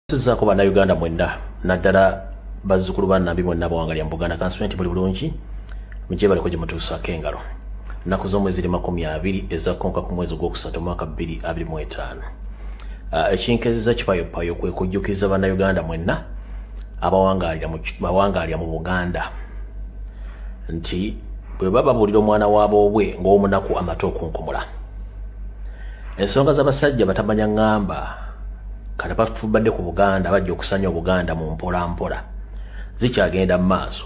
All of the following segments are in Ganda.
Sizako bana Uganda mwenda naddala bazzukulu bannambi mwenda bawangalya mu Buganda Constituent buli bulungi mujje bali kujja mutuusa kengalo nnaku z'omwezi 20 ezakkonka ku mwezi gw'okusatu mwaka 2025 ekinkezeza kipayopayo kwe kujjukiza bana Uganda mwenna abawangalya mu Buganda nti bwe baba bulira omwana waabo obwe ng'omunaku amata okunkumula ensonga z'abasajja batamanya ngamba kana batubadde ku Buganda bajja okusanya Obuganda mu mpola mpola zikyagenda mu maaso.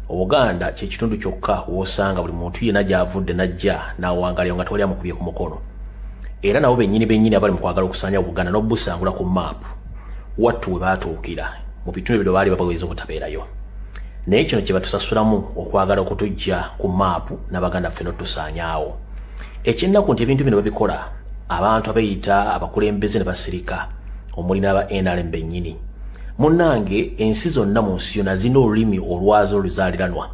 Obuganda kye kitundu kyokka wosanga buli muntu yena gyavudde najja n'awangalya nga tewali amukubye ku mukono era nabo bennyini abali mu kwagala okusanya Obuganda n'obusangula ku map wattu we baatuukira mu bitundu bino baali baweza obutabeerayo naye kino kye batusasulamu okwagala okutujja ku map n'Abaganda ffenna tusaanyaawo ekinnaku nti ebintu bino babikola abantu abayita abakulembeze ne basirika omuli n'aba NRM bennyini munnange ensi zonna mu nsi yonna zina olulimi olwazo oluzaaliranwa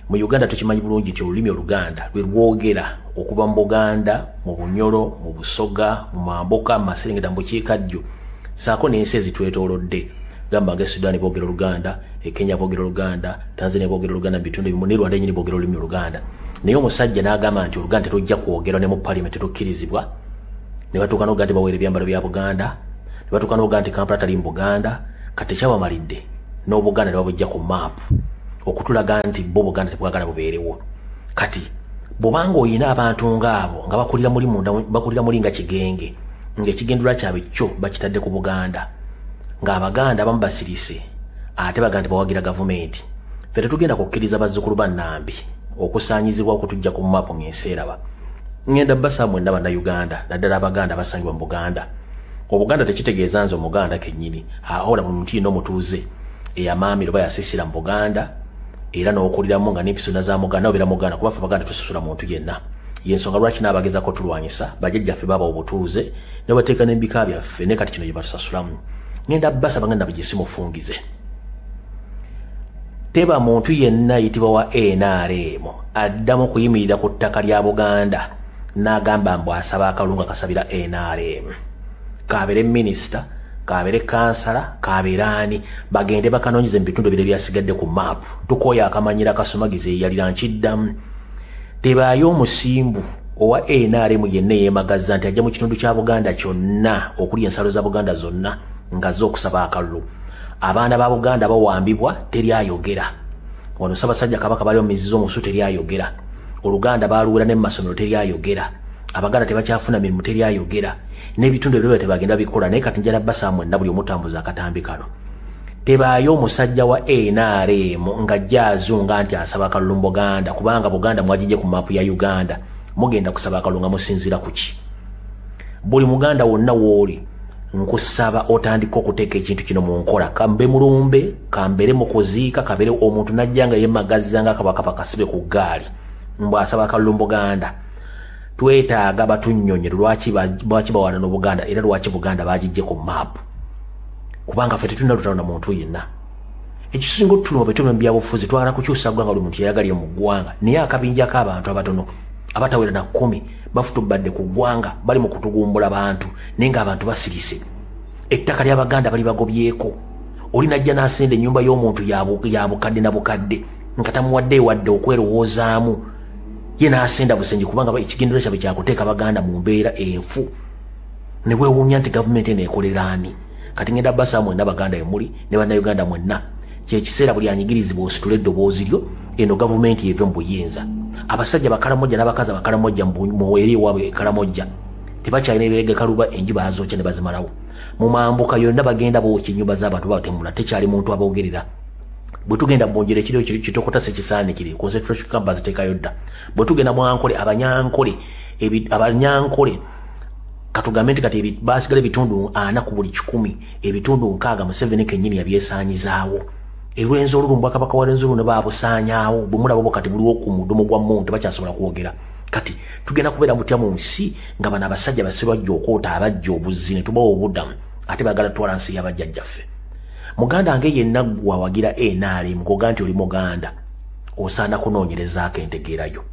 mu Uganda tukimanyi bulungi nti olulimi Oluganda lwe lwogera okuva mu Buganda mu Bunyoro mu Busoga mu Mamboka mu Maserengeta mu Bukiikaddyo saako n'ensi ezitwetoolodde gamba nga Sudan boogera Oluganda Kenya boogera Oluganda Tanzania boogera Oluganda mu bitundu ebimu ne Rwanda yennyini boogera olulimi Oluganda naye omusajja n'agamba nti Oluganda tetujja kwogerwa ne mu Parliament tetukkirizibwa ne batuuka n'oga nti baweera ebyambalo bya Buganda ne batuuka n'oga nti Kampala tali mu Buganda kati kyabamalidde n'Obuganda ne babujja ku map okutulaga nti bo Buganda tebwagala bubeerewo kati bw'obanga oyina abantu ng'abo nga bakulira muli nga Kigenge ng'ekigendera kyabwe kyo bakitadde ku Buganda ng'Abaganda abamu basirise ate baganda bawagira gavumenti ffe tetugenda kukkiriza bazzukulu bannambi okusaanyizibwa okutujja ku map ng'ensi eraba ngenda basa mwenda bana Uganda naddala Abaganda basangibwa mu Buganda Obuganda tekitegeeza nze Omuganda kennyini ahola mu muntu yino mutuuze eyamaami lwe bayasisira mu Buganda era n'okuliramu nga n'empisona za Muganda obeera Muganda kuba ffe Abaganda tusasula muntu yenna y'ensonga lwaki n'abagezako tulwanyisa bajjajjaffe baba obutuuze ne bateeka n'embika byaffe ne kati kino gye batusasulamu ngenda basa Abaganda bugisi mufungize teba muntu yenna ayitibwa wa NRM addamu kuyimirira ku ttaka lya Buganda n'agamba mbu asaba akalungu akasabira NRM kabere minister kabere kansala kaberani bagende bakanonyeze mu bitundu bire byasigadde ku map tukoya akamanyira kasumagize yalira nkiddamu tebaayo omusimbu owa NRM yenna yeemagaza nti ajja mu kitundu kya Buganda kyonna okuli ensalo za Buganda zonna nga z'okusaba akalulu abaana ba Buganda bawambibwa teri ayogera wano Ssaabasajja Kabaka bali omumizizo omusu teri ayogera Oluganda baluwera ne mu masomero teri ayogera Abaganda tebakyafuna mirimu teri ayogera n'ebitundu ebyo tebagenda bikola naye kati njala basa mwenda buli omutambuza akatambi kano tebaayo omusajja wa NRM nga jazunga nti asaba akalulu mu Buganda kubanga Buganda mwagijje ku mapu ya Uganda mugenda kusaba akalulu nga musinzira kuki buli Muganda wonna wooli nkusaba otandika okuteeka ekintu kino mu nkola kambe mulumbe kambere mu kuziika kabere omuntu najja nga yemagaza nga kabaka kasibe ku ggaali mbw asaba akalulu mu Buganda twetaaga batunnyonyere lwaki bawana n'Obuganda era lwaki Buganda bagijje ku map kubanga ffe tetulina lutalo na muntu yenna ekisinga otutuno betulina mu byabufuzi twagala kukyusa ggwanga buli muntu yayagalire mu ggwanga naye akabinja k'abantu abatono abatawera na 10 bafutubadde ku ggwanga bali mu kutugumbula abantu naye ng'abantu basirise ettaka ly'Abaganda bali bagobyeko oli najja n'asenda ennyumba y'omuntu ya bukadde na bukadde nga tamuwadde ewadde okwerowoozaamu yena asenda busenji kubanga ekigendera kyabe kyakuteeka Abaganda mu mbeera enfu ne weewuunya nti gavumenti eneekoleraani kati ngenda basa mwenna Abaganda emuli ne bannayuganda mwenna kyekiseera buli anyigirizibwa ositule eddoboozi lyo eno gavumenti yeve mu buyinza abasajja bakalamojja n'abakazi abakalamojja muweeri ewaabwe ekalamojja tebakyalina ebeegekaluba enju baazokya ne bazimalawo mu Mambuka yonna bagenda bookya ennyumba z'abantu babatemula tekyali muntu aboogerera bwe tugenda mbonjere ekiro kitokota sekisaanikire concentration camp ziteekayo dda bwe tugenda mwankole abanyankole katugambe nti kati baasigala ebitundu 4 ku buli 10 ebitundu 6 Museveni kennyini yabyesaanyizaawo Lwenzi Olulumbu Bwakabaka wa Lwenzi Olulumbu baabusaanyaawo bwe mulaba kati buliwo ku mudomo gwa muntu tebakyasobola kwogera kati tugenda kubeera mutya mu nsi nga bano abasajja basibajja okwoota abajja obuzzi ne tubawa obuddamu ate baagala tutwala nsi y'abajjajjaffe Muganda ange yenna gwa wagira NRM ngoga nti oli Muganda osaana kunoonyerezaako entegeerayo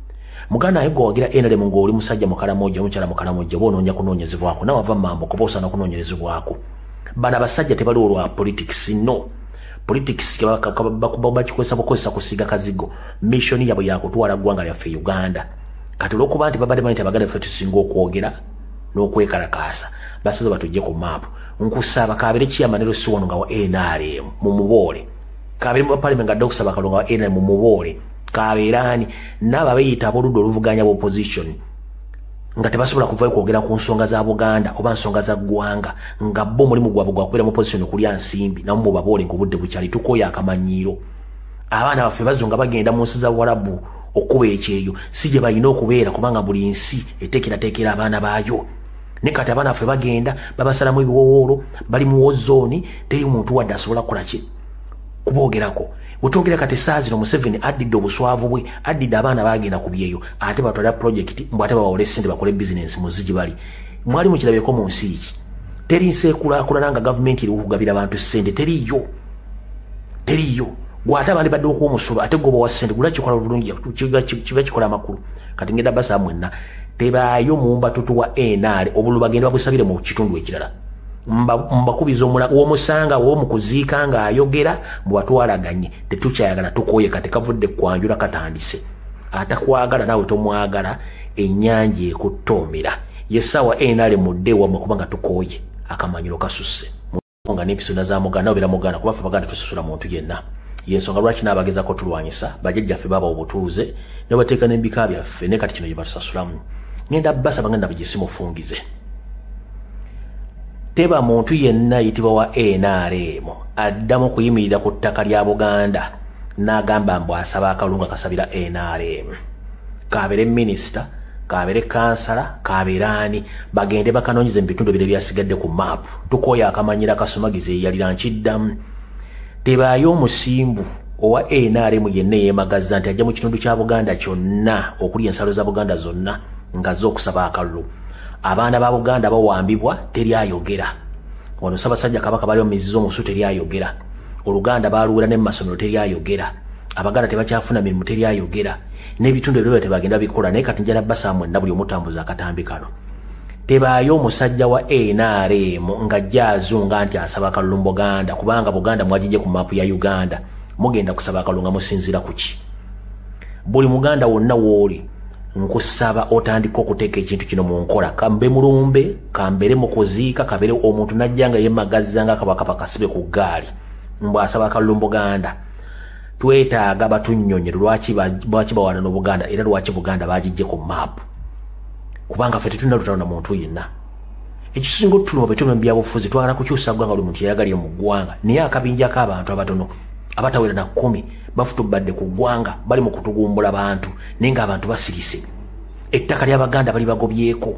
Muganda aye gwa wagira NRM ng'oli musajja Mukalamojja omukyala Mukalamojja boonoonya kunoonyezebwako nawe ava mu Mambuka oba osaana kunoonyerezebwako bana basajja tebali olwa politics no politics bakikozesa bukozesa kusiga kazigo mission yabo yakutwala ggwanga lyaffe Uganda kati olwokuba nti babadde banti abaganda ffe tusinga okwogera n'okwekalakaasa basaze batujje ku map nkusaba kabere kiyamaniro siwano nga wa NRM mu mubole kabere mu parliament nga dokusaba kalonga wa NRM mu mubole kaberani naba bayita aboludo oluvuganya bu opposition nga tebasobola kuvayo kwogera ku nsonga za Buganda oba nsonga za ggwanga nga bo mulimu gwabwe gwa kubeera mu position kulya nsimbi na mu babole ngobudde bukyali tukoya akamanyiro abaana baffe bazunga bagenda mu nsi za Warabu okuba ekyeyo sije bayina okubeera kubanga buli nsi etekera abaana baayo ne kati abaana baffe bagenda babasalamu ebiwowoolo bali mu wozone teri muntu wadde asobola kukola ki kuboogerako utongera kati saazi no Museveni addidde obuswavu bwe addidde abaana bagenda ku byeyo ate batwala project mbw ate bawole ssente bakole business muzigi bali mwali mukirabeko mu nsi iki teri nsekulaakulana nga gavumenti eri okugabira abantu ssente teriyo gwata bali badde okuwa omusolo ate goba wa ssente gula kikola bulungi kiba kikola amakulu kati ngenda basa mwenna tebaayo mumba tutuwa NR obulu bagenda bagusabire mu kitundu ekirala mbakubiza omula omusanga wo mukuziika nga ayogera bwatwalaganye tetukyayagala tukoye kati kavudde kwanjula katandise atakwagala nawe tomwagala ennyanja ekutomera yesawa NR muddewa mukubanga tukoye akamanyiro kasusse nga n'episona za muganda obera muganda kuba ffe baganda tususula muntu yenna yensonga lwaki n'abagezako tulwanyisa bajjajjaffe baba obutuuze ne bateeka n'embika byaffe ne kati kino gye batusasulamu ngenda basa baganda bagisimufungize teba muntu yenna yitibwa wa NRM addamu kuyimirira ku ttaka lya Buganda n'agamba mbu asaba akalunga kasabira NRM kabere minisita kabere kansala kaberani bagende bakanoonyeze mu bitundu bire byasigadde ku map tukoya akamanyira kasumagize yalira nkiddamu tebaayo omusimbu owa NRM yenna yeemagazza nti ajja mu kitundu kya Buganda kyonna okuli ensalo za Buganda zonna nga z'okusaba akalulu abaana ba Buganda bawambibwa teri ayogera wano Ssaabasajja Kabaka bali omumizizo omusu teri ayogera Oluganda baluwera ne mu masomero teri ayogera Abaganda tebakyafuna mirimu teri ayogera n'ebitundu ebyo tebagenda bikola naye kati njala basa mwenna buli omutambuza akatambi kano tebaayo omusajja wa NRM nga jazunga nti asaba akalulu Buganda kubanga Buganda mwagijje ku mapu ya Uganda mugenda kusaba akalunga musinzira kuki buli Muganda wonna wooli nkusaba otandika okuteeka ekintu kino mu nkola kambe mulumbe kambere mukuziika kabere omuntu najjanga yemagazza nga kabaka kasibe ku gaali mbw asaba akalulu Buganda twetaaga batunnyonyere lwaki bawana no Buganda era lwaki Buganda bagijje ku mapu kubanga ffe tetulina lutalo na muntu yenna ekisinga otuluma betuluma mu byabufuzi twagala kukyusa ggwanga buli muntu yayagalire mu ggwanga naye akabinja k'abantu abatono abatawera na 10 bafutubadde ku ggwanga bali mu kutugumbula bantu naye ng'abantu basirise ettaka ly'Abaganda bali bagobyeko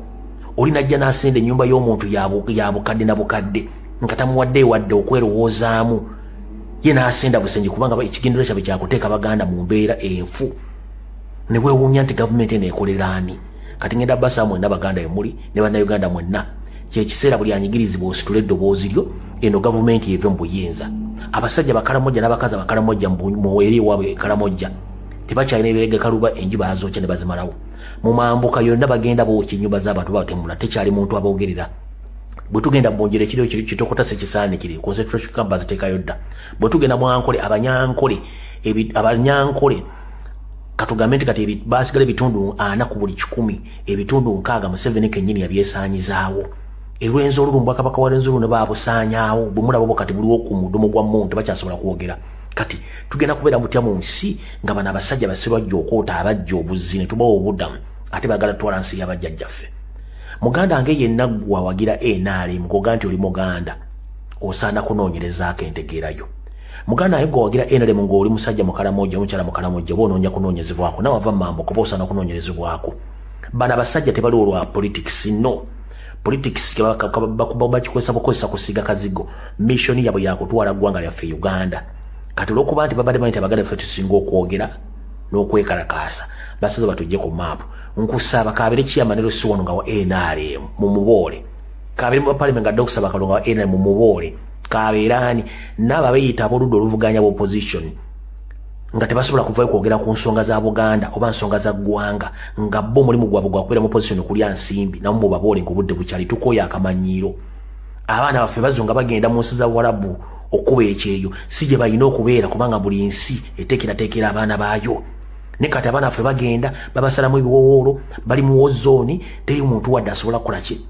oli najja n'asenda ennyumba y'omuntu ya bukadde na bukadde nga tamuwadde wadde okwerowoozaamu ye n'asenda busenje kubanga ekigendero kyabwe kyakuteeka Abaganda mu mbeera enfu ne bwewuunya nti gavumenti eneekoleraani kati ngenda basa mwenna Abaganda emuli ne bannayuganda mwenna kyekiseera buli anyigirizibwa ositule eddoboozi lyo eno gavumenti yeve mu buyinza abasajja bakalamojja n'abakazi bakalamojja muweeri ewaabwe kalamojja tebakyalina ebiregekaluba enjuba azookya ne bazimalawo mu mambuka yonna bagenda bookya ennyumba z'abantu batemula tekyali muntu aboogerera bwe tugenda bwonjera ekiro kitokota sekisaani kiri concentration camp baziteekayo dda bwe tugenda mwankole abanyankole katugambe nti kati basigala ebitundu 4 ku buli 100 ebitundu 6 Museveni kennyini yabyesaanyizaawo Elwenzo olulu Bwakabaka wa Lwenzo ne baabusaanyaawo bumulabo bo kati buliwo ku mudomo gwa muntu bakyasobola kwogera kati tugenda kubeera mutya mu nsi nga bana abasajja basirwajja okoota abajja obuzzi ne tubawo obuddamu ate baagala tutwala nsi y'abajjajjaffe Muganda nge yenna gwa wagira NRM ngoga nti oli Muganda osaana kunoonyerezaako entegeerayo Muganda naye gwa wagira NRM ng'oli musajja mukalamojja omukyala mukalamojja bw'onoonya kunoonyezebwako nawe ava mambo kuba osaana kunoonyerezebwako bana abasajja tebali olwa politics no politics bakikozesa bukozesa kusiga kazigo mission yabwe yakutwala ggwanga lyaffe Uganda kati olwokuba nti babadde banti abaganda ffe tusinga okwogera n'okwekalakaasa basaze batujje ku maapu nkusaba kabere kiyamaniro siwano nga wa NRM mu mubole kabere mu parliament nga dokusaba akalunga wa NRM mu mubole kaberani naba bayita aboludo oluvuganya bu opposition nga tebasobola kuvayo kwogera ku nsonga za Buganda oba nsonga za ggwanga nga bo mulimu gwabwe gwa kubeera mu position kulya nsimbi namwe babole ngobudde bukyali tukoya akamanyiro abaana baffe bazunga bagenda mu nsi za Warabu okuba ekyeyo si gye balina okubeera kubanga buli nsi eteekerateekera abaana baayo ne kati abaana baffe bagenda babasalamu ebiwowoolo bali mu wozooni teri muntu wadde asobola kukola ki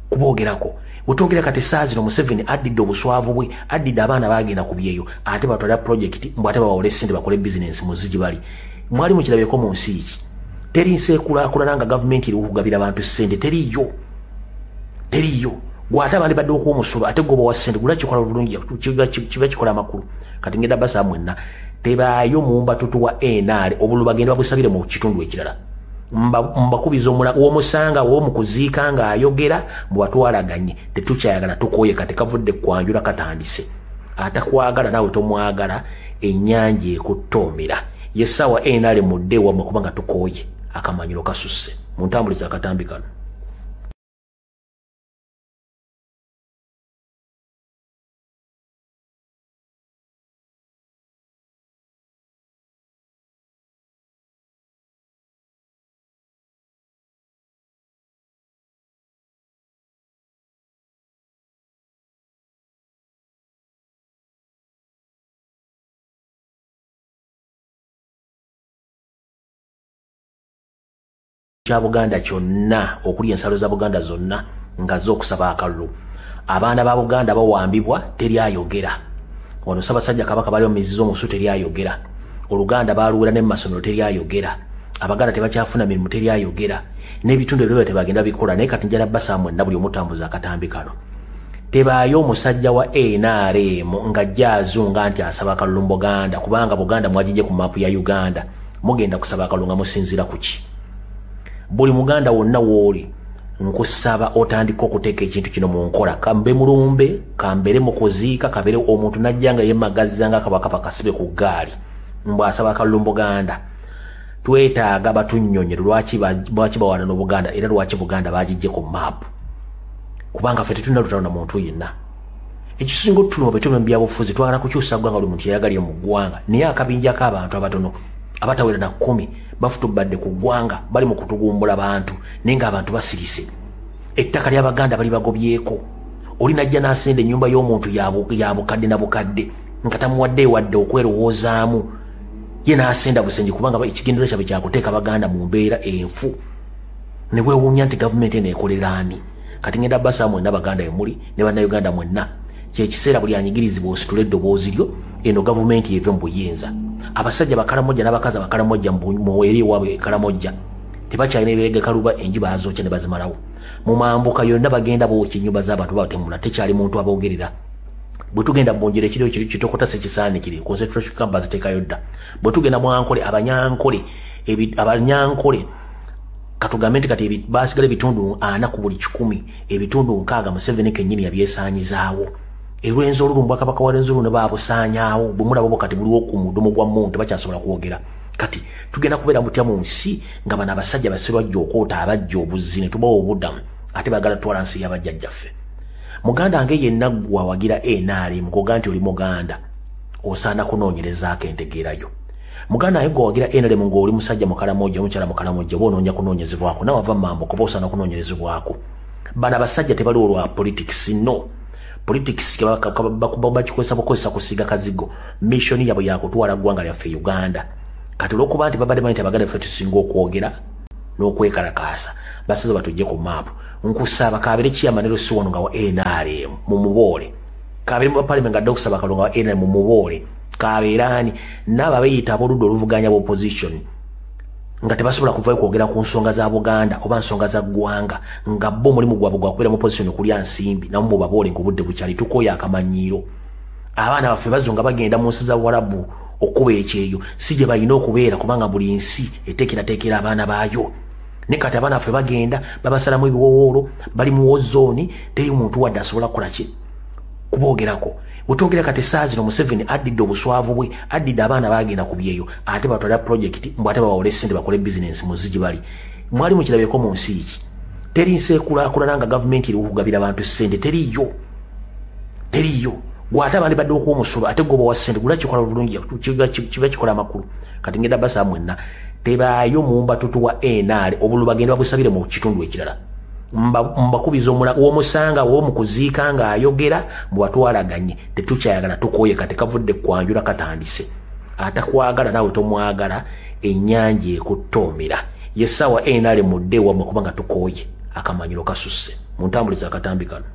kuboogerako wetwogera kati essaawa zino Museveni addidde obuswavu bwe addidde abaana bagenda ku byeyo ate batwalira pulojekiti mbw ate babawole ssente bakole bizinensi mu zi gye bali mwali mukirabyeko mu nsi ki teri nsi ekulaakulana nga gavumenti eri okugabira abantu ssente teriyo gwate abandi badde okuwa omusolo ate goba wa ssente gula kikola bulungi kiba kikola amakulu kati ngenda basa mwenna tebaayo mumba tutuwa NR obulu bagenda babusabire mu kitundu ekirala mbakubiza omusanga omukuziika nga ayogera mu batwalaganye tetukyayagala tukooye kati kavudde kwanjula katandise atakwagala nawe tomwagala ennyanja ekuttoomera yessaawa NR mudde wamwe kubanga tukooye akamanyiro kasusse muntambuliza akatambi kano kya Buganda kyonna okuli ensalo za Buganda zonna nga z'okusaba akalulu abaana ba Buganda bawambibwa teri ayogera wano Ssaabasajja Kabaka bali omumizizo omusu teri ayogera Oluganda baluwera ne mu masomero teri ayogera Abaganda tebakyafuna mirimu teri ayogera n'ebitundu ebyo tebagenda bikola naye kati njala basa mwenna buli omutambuza akatambi kano tebaayo omusajja wa NRM nga jazunga nti asaba akalulu mu Buganda kubanga Buganda mwagijje ku maapu ya Uganda mugenda kusaba akalulu nga musinzira kuki buli Muganda wonna wooli nkusaba otandika okuteeka ekintu kino mu nkola kambe mulumbe kambere mu kuziika kabere omuntu najjanga yemagazanga kabaka kasibe ku ggaali mbwasaba akalulu mu Buganda twetaaga batunnyonyere lwaki bawana no Buganda era lwaki Buganda bagijje ku maapu kubanga ffe tetulina lutalo na muntu yenna ekisinga otutuno betume mbyabufuzi twagala kukyusa ggwanga buli muntu yayagalire mu ggwanga naye akabinja k'abantu abatono abatawera na 10 bafutubadde ku ggwanga bali mu kutugumbula abantu naye ng'abantu basirise ettaka ly'Abaganda bali bagobyeko oli najja n'asenda ennyumba y'omuntu ya bukadde na bukadde nga tamuwadde wadde okwerowoozaamu ye n'asenda busenje kubanga ekigendera kyabwe kyakuteeka Abaganda mu mbeera enfu ne bwewuunya nti gavumenti eno ekolera ani kati ngenda basa mwenna Abaganda emuli ne bannayuganda mwenna kyekiseera buli anyigirizibwa ositula eddoboozi lyo eno gavumenti yeve mu buyinza abasajja bakalamojja n'abakazi bakalamojja mu eri ewaabwe kalamojja tebakyalina ebireega kaluba enjuba azookya ne bazimalawo mu mambuka yonna bagenda bookya ennyumba z'abantu babatemula tekyali muntu aboogerera bwe tugenda mu njira ekiriwo kiri kitokota sekisaanikiri concentration camp baziteekayo dda bwe tugenda mu Ankole abanyankole katugambe nti kati baasigala ebitundu 4 ku buli 10 ebitundu 6 Museveni kennyini yabyesaanyizaawo Elwenzo olulumbu Kabaka wa Lwenzo ne baabusaanyaawo bumulabo kati buliwo ku mudomo gwa muntu tebakyasobola kwogera kati tugenda kubeera mutya mu nsi nga bano abasajja basirwa jjokoota abajja obuzzi ne tubawo obuddamu ate bagala twala nsi y'abajjajjaffe Muganda ange yenna gwa wagira NRM ngoga nti oli Muganda osaana kunoonyerezaako entegeerayo Muganda aye gwa wagira NRM ng'oli musajja mukalamojja omukyala mukalamojja boonoonya kunoonyezebwako nawe ava mambo kuba osaana kunoonyerezebwako bano abasajja tebali olwa politics no politics bakikozesa bukozesa kusiga kazigo mission yabwe yakutwala ggwanga lyaffe Uganda kati olw'okuba nti babadde banti Abaganda ffe tusinga okwogera n'okwekalakaasa basaze batujje ku maapu nkusaba kabere kiyamaniro siwono nga wa NRM mumuboole kabere mu parliament nga dokusaba kalonga wa NRM mumuboole kaberani naba bayita ab'oludda oluvuganya b'opposition nga tebasobola kuvayo kwogera ku nsonga za Buganda oba nsonga za ggwanga nga bo mulimu gwabwe gwa kubeera mu opposition kulya nsimbi namwe mubaboole ng'obudde bukyali tukooya akamanyiiro abaana baffe bazunga bagenda mu nsi za Warabu okuba ekyeyo si gye balina okubeera kubanga buli nsi eteekerateekera abaana baayo ne kati abaana baffe bagenda babasalamu ebiwowoolo bali mu wozooni teri muntu wadde asobola kukola ki kuboogerako wetwogera kati essaawa zino Museveni addidde obuswavu bwe addidde abaana bagenda ku byeyo ate batwalira pulojekiti mbw ate babawole ssente bakole bizinensi mu zi gye bali mwali mukirabyeko mu nsi ki teri nsi ekulaakulana nga gavumenti eri okugabira abantu ssente teriyo gwate abandi badde okuwa omusolo ate goba wa ssente gula kikola bulungi kiba kikola amakulu kati ngenda basa mwenna tebaayo mumba tutuwa NR obulu bagenda babusabire mu kitundu ekirala mbakubiza omula w'omusanga w'omukuziika ng'ayogera bwatwalaganye tetukyayagala tukooye kati kavudde kwanjula katandise atakwagala nawe tomwagala ennyanja ekuttoomera yessaawa enale mudde wamwe kubanga tukooye akamanyiro kasusse muntambuliza akatambi kano